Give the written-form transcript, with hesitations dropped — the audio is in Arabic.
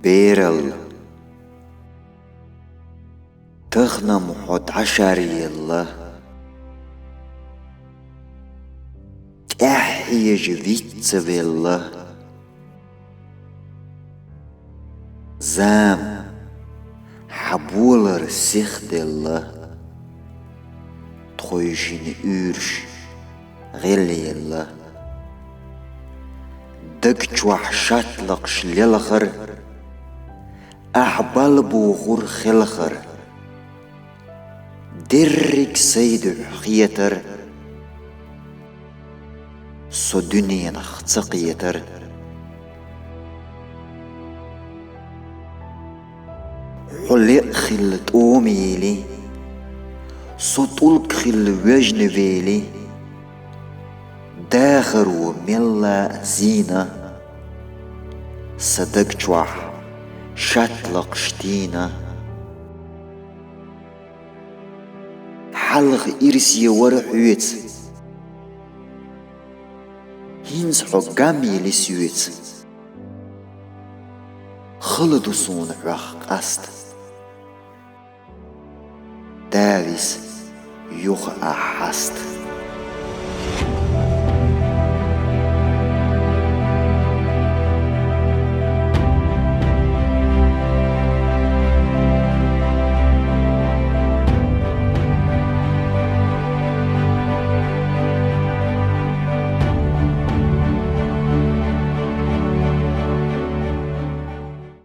بيرل تغنم حد عشر يلا تحيج فيتس بالله زام حبولر سيخ الله تخويجين اورش غلي الله دك جوح شاتلقش للخر أحبال بوغور خلخر درك سيد حقيتر سو دنيا نختقيتر حلق خل توميلي سو طلق خل وجن فيلي داخر وملا زينة صدق جوح شاتلق شتينا حلق إرسي ورحويت هينز حقامي لسيويت خلدو صون رخ قست داويس يوخ أحست